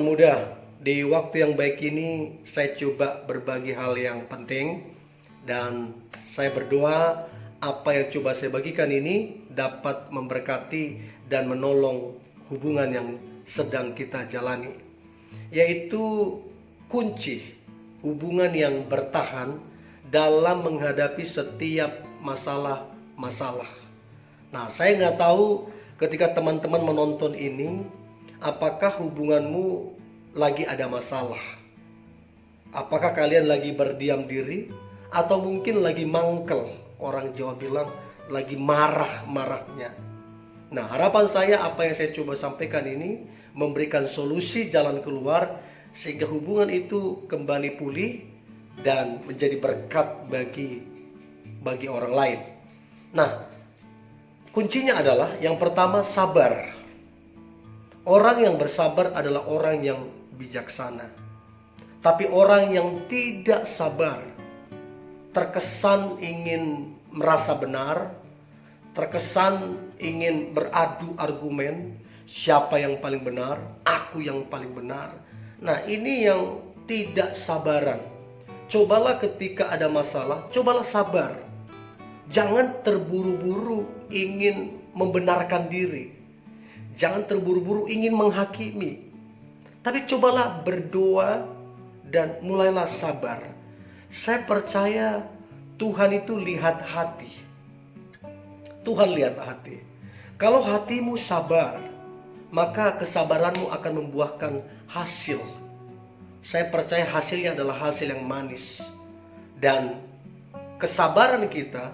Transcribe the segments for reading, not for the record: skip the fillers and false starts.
Teman muda, di waktu yang baik ini saya coba berbagi hal yang penting dan saya berdoa apa yang coba saya bagikan ini dapat memberkati dan menolong hubungan yang sedang kita jalani, yaitu kunci hubungan yang bertahan dalam menghadapi setiap masalah-masalah. Nah, saya nggak tahu ketika teman-teman menonton ini, apakah hubunganmu lagi ada masalah? Apakah kalian lagi berdiam diri? Atau mungkin lagi mangkel? Orang Jawa bilang lagi marah-marahnya. Nah, harapan saya apa yang saya coba sampaikan ini memberikan solusi jalan keluar sehingga hubungan itu kembali pulih dan menjadi berkat bagi orang lain. Nah, kuncinya adalah yang pertama sabar. Orang yang bersabar adalah orang yang bijaksana. Tapi orang yang tidak sabar terkesan ingin merasa benar, terkesan ingin beradu argumen, siapa yang paling benar, aku yang paling benar. Nah, ini yang tidak sabaran. Cobalah ketika ada masalah, cobalah sabar. Jangan terburu-buru ingin membenarkan diri. Jangan terburu-buru ingin menghakimi. Tapi cobalah berdoa dan mulailah sabar. Saya percaya Tuhan itu lihat hati. Tuhan lihat hati. Kalau hatimu sabar, maka kesabaranmu akan membuahkan hasil. Saya percaya hasilnya adalah hasil yang manis. Dan kesabaran kita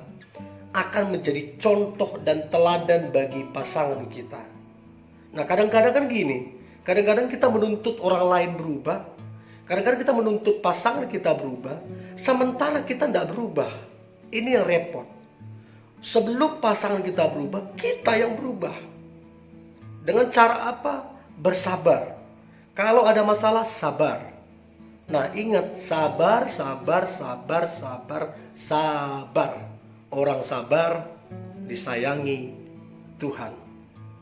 akan menjadi contoh dan teladan bagi pasangan kita. Nah, kadang-kadang kan gini, kadang-kadang kita menuntut orang lain berubah, kadang-kadang kita menuntut pasangan kita berubah, sementara kita tidak berubah. Ini yang repot. Sebelum pasangan kita berubah, kita yang berubah. Dengan cara apa? Bersabar. Kalau ada masalah, sabar. Nah, ingat, sabar, sabar, sabar, sabar, sabar. Orang sabar disayangi Tuhan.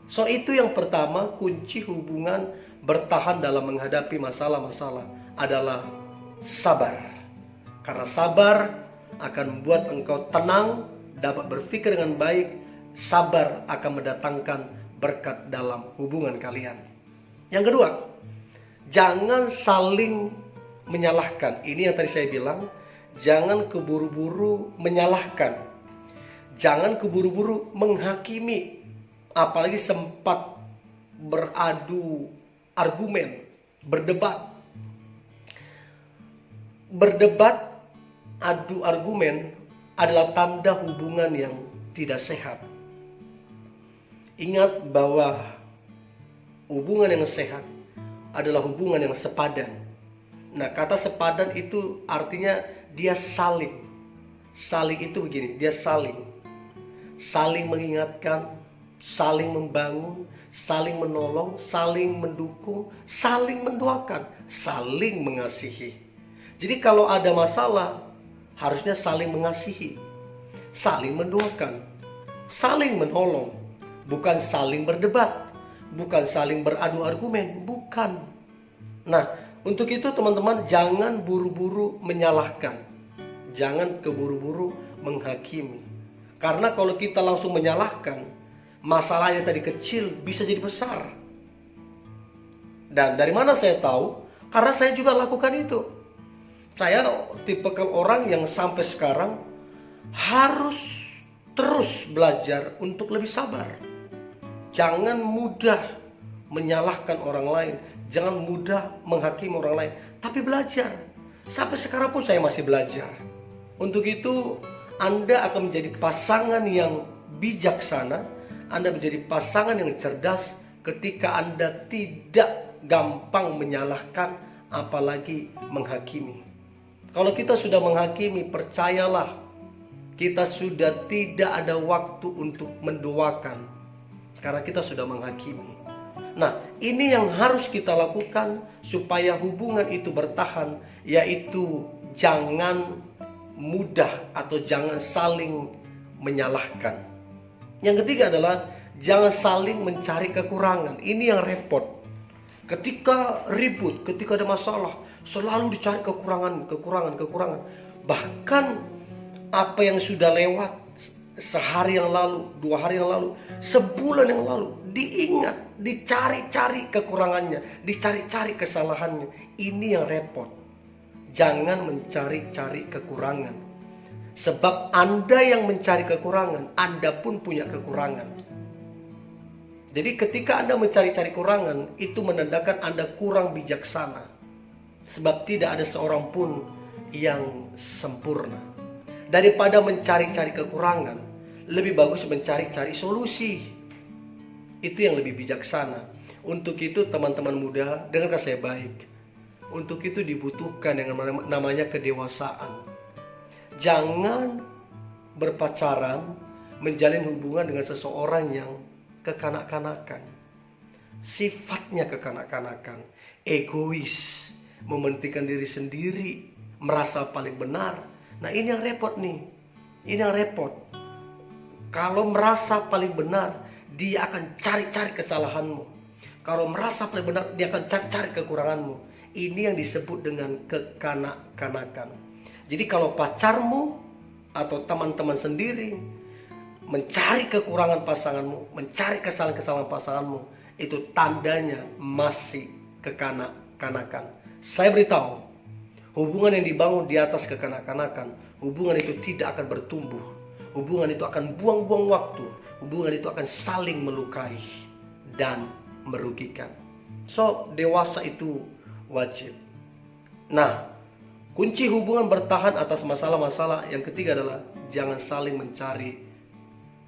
So, itu yang pertama, kunci hubungan bertahan dalam menghadapi masalah-masalah adalah sabar. Karena sabar akan membuat engkau tenang, dapat berpikir dengan baik. Sabar akan mendatangkan berkat dalam hubungan kalian. Yang kedua, jangan saling menyalahkan. Ini yang tadi saya bilang, jangan keburu-buru menyalahkan. Jangan keburu-buru menghakimi. Apalagi sempat beradu argumen, berdebat. Berdebat, adu argumen adalah tanda hubungan yang tidak sehat. Ingat bahwa hubungan yang sehat adalah hubungan yang sepadan. Nah, kata sepadan itu artinya dia saling. Saling itu begini, dia saling mengingatkan, saling membangun, saling menolong, saling mendukung, saling mendoakan, saling mengasihi. Jadi kalau ada masalah, harusnya saling mengasihi, saling mendoakan, saling menolong, bukan saling berdebat, bukan saling beradu argumen, bukan. Nah, untuk itu teman-teman jangan buru-buru menyalahkan, jangan keburu-buru menghakimi. Karena kalau kita langsung menyalahkan, masalahnya tadi kecil bisa jadi besar. Dan dari mana saya tahu? Karena saya juga lakukan itu. Saya tipikal orang yang sampai sekarang harus terus belajar untuk lebih sabar. Jangan mudah menyalahkan orang lain, jangan mudah menghakimi orang lain, tapi belajar. Sampai sekarang pun saya masih belajar. Untuk itu Anda akan menjadi pasangan yang bijaksana, Anda menjadi pasangan yang cerdas ketika Anda tidak gampang menyalahkan, apalagi menghakimi. Kalau kita sudah menghakimi, percayalah, kita sudah tidak ada waktu untuk mendoakan, karena kita sudah menghakimi. Nah, ini yang harus kita lakukan supaya hubungan itu bertahan, yaitu jangan mudah atau jangan saling menyalahkan. Yang ketiga adalah jangan saling mencari kekurangan. Ini yang repot. Ketika ribut, ketika ada masalah, selalu dicari kekurangan. Bahkan apa yang sudah lewat sehari yang lalu, 2 hari yang lalu, sebulan yang lalu, diingat, dicari-cari kekurangannya, dicari-cari kesalahannya. Ini yang repot. Jangan mencari-cari kekurangan. Sebab Anda yang mencari kekurangan, Anda pun punya kekurangan. Jadi ketika Anda mencari-cari kekurangan, itu menandakan Anda kurang bijaksana. Sebab tidak ada seorang pun yang sempurna. Daripada mencari-cari kekurangan, lebih bagus mencari-cari solusi. Itu yang lebih bijaksana. Untuk itu teman-teman muda, dengarkan saya baik. Untuk itu dibutuhkan yang namanya kedewasaan. Jangan berpacaran, menjalin hubungan dengan seseorang yang kekanak-kanakan. Sifatnya kekanak-kanakan, egois, mementingkan diri sendiri, merasa paling benar. Nah, ini yang repot nih. Ini yang repot. Kalau merasa paling benar, dia akan cari-cari kesalahanmu. Kalau merasa paling benar, dia akan cari-cari kekuranganmu. Ini yang disebut dengan kekanak-kanakan. Jadi kalau pacarmu atau teman-teman sendiri mencari kekurangan pasanganmu, mencari kesalahan-kesalahan pasanganmu, itu tandanya masih kekanak-kanakan. Saya beritahu, hubungan yang dibangun di atas kekanak-kanakan, hubungan itu tidak akan bertumbuh. Hubungan itu akan buang-buang waktu. Hubungan itu akan saling melukai dan merugikan. So, dewasa itu wajib. Nah, kunci hubungan bertahan atas masalah-masalah yang ketiga adalah jangan saling mencari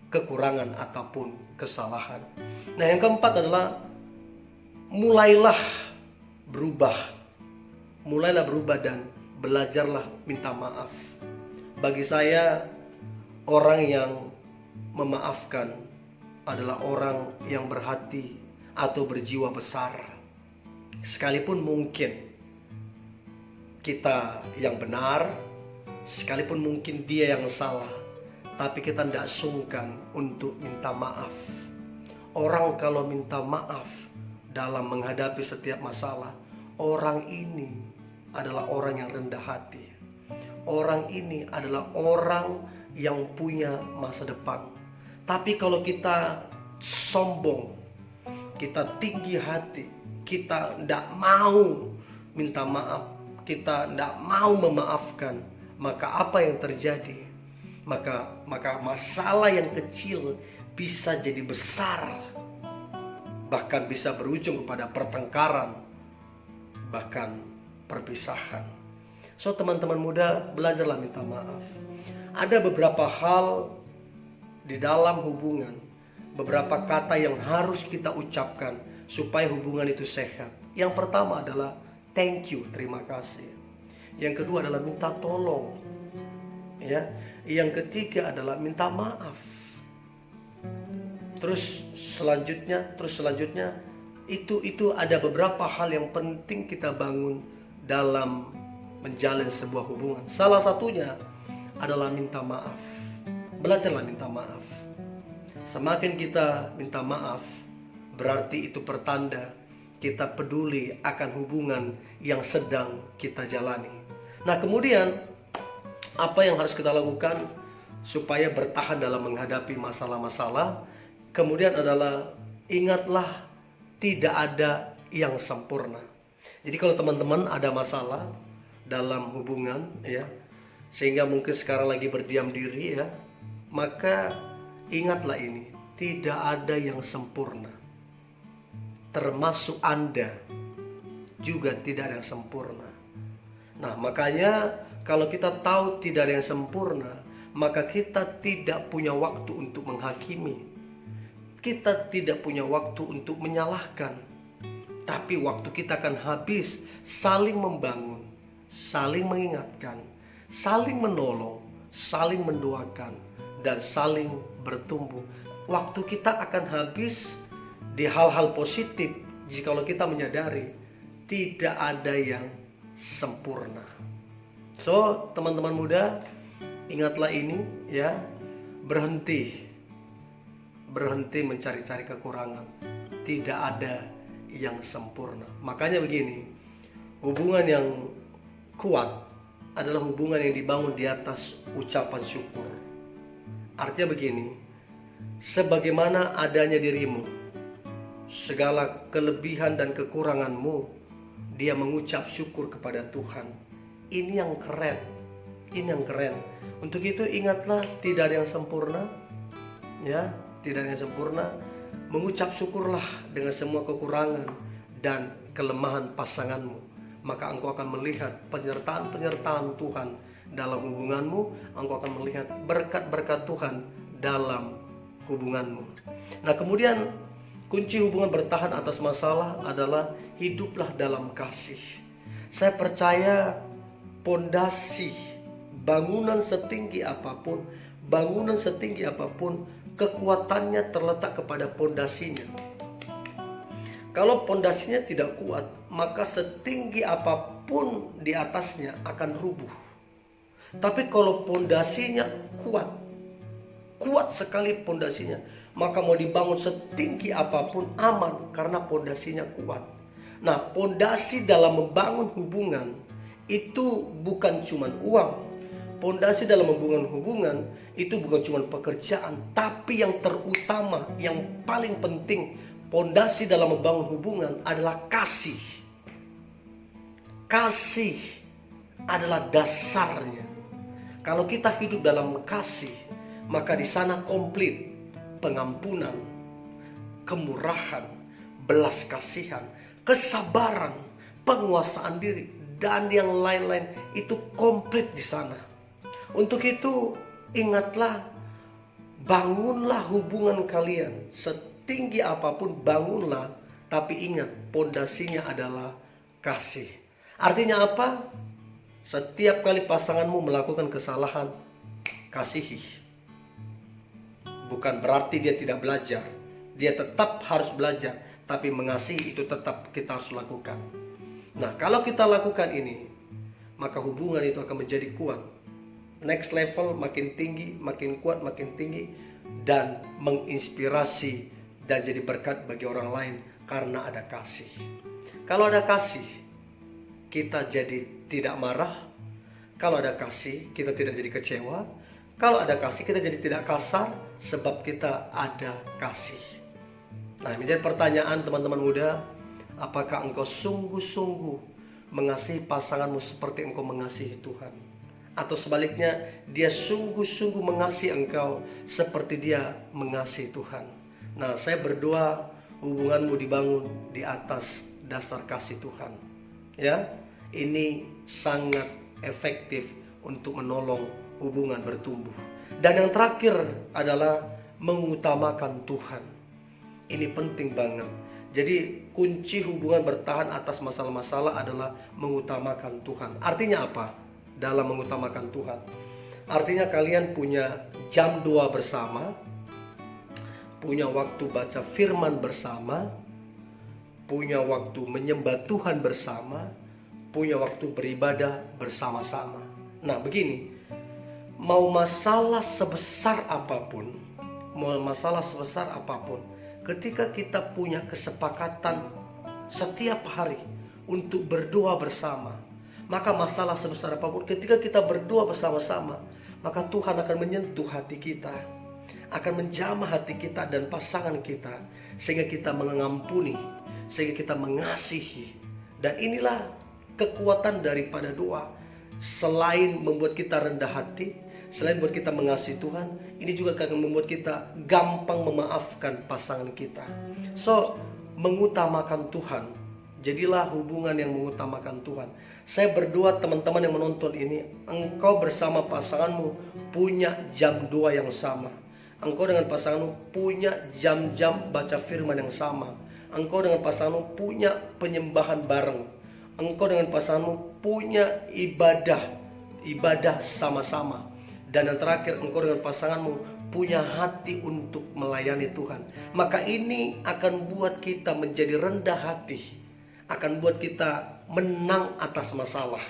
kekurangan ataupun kesalahan. Nah, yang keempat adalah mulailah berubah. Mulailah berubah dan belajarlah minta maaf. Bagi saya, orang yang memaafkan adalah orang yang berhati atau berjiwa besar. Sekalipun mungkin kita yang benar, sekalipun mungkin dia yang salah, tapi kita tidak sungkan untuk minta maaf. Orang kalau minta maaf dalam menghadapi setiap masalah, orang ini adalah orang yang rendah hati. Orang ini adalah orang yang punya masa depan. Tapi kalau kita sombong, kita tinggi hati, kita tidak mau minta maaf, kita tidak mau memaafkan, maka apa yang terjadi? Maka masalah yang kecil bisa jadi besar, bahkan bisa berujung kepada pertengkaran, bahkan perpisahan. So, teman-teman muda, belajarlah minta maaf. Ada beberapa hal di dalam hubungan, beberapa kata yang harus kita ucapkan supaya hubungan itu sehat. Yang pertama adalah thank you, terima kasih. Yang kedua adalah minta tolong. Ya. Yang ketiga adalah minta maaf. Terus selanjutnya itu ada beberapa hal yang penting kita bangun dalam menjalin sebuah hubungan. Salah satunya adalah minta maaf. Belajarlah minta maaf. Semakin kita minta maaf, berarti itu pertanda kita peduli akan hubungan yang sedang kita jalani. Nah, kemudian apa yang harus kita lakukan supaya bertahan dalam menghadapi masalah-masalah? Kemudian adalah ingatlah tidak ada yang sempurna. Jadi kalau teman-teman ada masalah dalam hubungan, ya, sehingga mungkin sekarang lagi berdiam diri, ya, maka ingatlah ini, tidak ada yang sempurna. Termasuk Anda juga tidak ada yang sempurna. Nah, makanya kalau kita tahu tidak ada yang sempurna, maka kita tidak punya waktu untuk menghakimi. Kita tidak punya waktu untuk menyalahkan. Tapi waktu kita akan habis saling membangun, saling mengingatkan, saling menolong, saling mendoakan, dan saling bertumbuh. Waktu kita akan habis di hal-hal positif jikalau kita menyadari tidak ada yang sempurna. So, teman-teman muda, ingatlah ini, ya. Berhenti mencari-cari kekurangan. Tidak ada yang sempurna. Makanya begini, hubungan yang kuat adalah hubungan yang dibangun di atas ucapan syukur. Artinya begini, sebagaimana adanya dirimu, segala kelebihan dan kekuranganmu, dia mengucap syukur kepada Tuhan. Ini yang keren. Ini yang keren. Untuk itu ingatlah, tidak ada yang sempurna. Ya, tidak ada yang sempurna. Mengucap syukurlah dengan semua kekurangan dan kelemahan pasanganmu. Maka engkau akan melihat penyertaan-penyertaan Tuhan dalam hubunganmu. Engkau akan melihat berkat-berkat Tuhan dalam hubunganmu. Nah, kemudian kunci hubungan bertahan atas masalah adalah hiduplah dalam kasih. Saya percaya pondasi bangunan setinggi apapun, kekuatannya terletak kepada pondasinya. Kalau pondasinya tidak kuat, maka setinggi apapun di atasnya akan rubuh. Tapi kalau pondasinya kuat sekali pondasinya, maka mau dibangun setinggi apapun aman karena pondasinya kuat. Nah, pondasi dalam membangun hubungan itu bukan cuma uang. Pondasi dalam membangun hubungan itu bukan cuma pekerjaan, tapi yang terutama, yang paling penting, pondasi dalam membangun hubungan adalah kasih. Kasih adalah dasarnya. Kalau kita hidup dalam kasih, maka di sana komplit pengampunan, kemurahan, belas kasihan, kesabaran, penguasaan diri, dan yang lain-lain itu komplit di sana. Untuk itu ingatlah, bangunlah hubungan kalian setinggi apapun, bangunlah, tapi ingat pondasinya adalah kasih. Artinya apa? Setiap kali pasanganmu melakukan kesalahan, kasihi. Bukan berarti dia tidak belajar. Dia tetap harus belajar, tapi mengasihi itu tetap kita harus lakukan. Nah, kalau kita lakukan ini, maka hubungan itu akan menjadi kuat. Next level, makin tinggi, makin kuat, makin tinggi, dan menginspirasi dan jadi berkat bagi orang lain karena ada kasih. Kalau ada kasih, kita jadi tidak marah. Kalau ada kasih, kita tidak jadi kecewa. Kalau ada kasih, kita jadi tidak kasar sebab kita ada kasih. Nah, menjadi pertanyaan teman-teman muda, apakah engkau sungguh-sungguh mengasihi pasanganmu seperti engkau mengasihi Tuhan? Atau sebaliknya, dia sungguh-sungguh mengasihi engkau seperti dia mengasihi Tuhan? Nah, saya berdoa hubunganmu dibangun di atas dasar kasih Tuhan. Ya, ini sangat efektif untuk menolong hubungan bertumbuh. Dan yang terakhir adalah mengutamakan Tuhan. Ini penting banget. Jadi kunci hubungan bertahan atas masalah-masalah adalah mengutamakan Tuhan. Artinya apa? Dalam mengutamakan Tuhan, artinya kalian punya jam doa bersama, punya waktu baca firman bersama, punya waktu menyembah Tuhan bersama, punya waktu beribadah bersama-sama. Nah, begini, mau masalah sebesar apapun, ketika kita punya kesepakatan setiap hari untuk berdoa bersama, maka masalah sebesar apapun, ketika kita berdoa bersama-sama, maka Tuhan akan menyentuh hati kita, akan menjamah hati kita dan pasangan kita, sehingga kita mengampuni, sehingga kita mengasihi. Dan inilah kekuatan daripada doa. Selain membuat kita rendah hati, selain membuat kita mengasihi Tuhan, ini juga akan membuat kita gampang memaafkan pasangan kita. So, mengutamakan Tuhan. Jadilah hubungan yang mengutamakan Tuhan. Saya berdoa teman-teman yang menonton ini, engkau bersama pasanganmu punya jam doa yang sama. Engkau dengan pasanganmu punya jam-jam baca firman yang sama. Engkau dengan pasanganmu punya penyembahan bareng. Engkau dengan pasanganmu punya ibadah sama-sama. Dan yang terakhir, engkau dengan pasanganmu punya hati untuk melayani Tuhan. Maka ini akan buat kita menjadi rendah hati, akan buat kita menang atas masalah.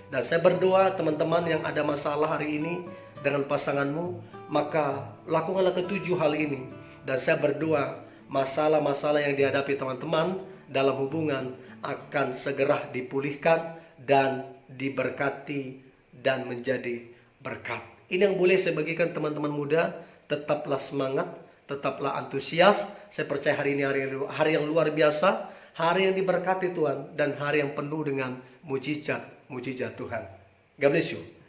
Dan saya berdoa teman-teman yang ada masalah hari ini dengan pasanganmu, maka lakukanlah ketujuh hal ini. Dan saya berdoa masalah-masalah yang dihadapi teman-teman dalam hubungan akan segera dipulihkan dan diberkati dan menjadi berkat. Ini yang boleh saya bagikan teman-teman muda. Tetaplah semangat, tetaplah antusias. Saya percaya hari ini hari yang luar biasa, hari yang diberkati Tuhan, dan hari yang penuh dengan mujizat Tuhan. God bless you.